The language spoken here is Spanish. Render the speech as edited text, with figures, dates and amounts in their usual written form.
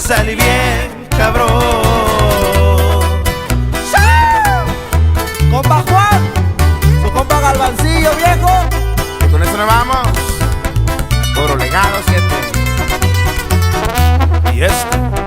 salí bien, cabrón. Compa Juan, su compa Galvancillo, viejo. Y con eso nos vamos. Puro Legado 7. Y este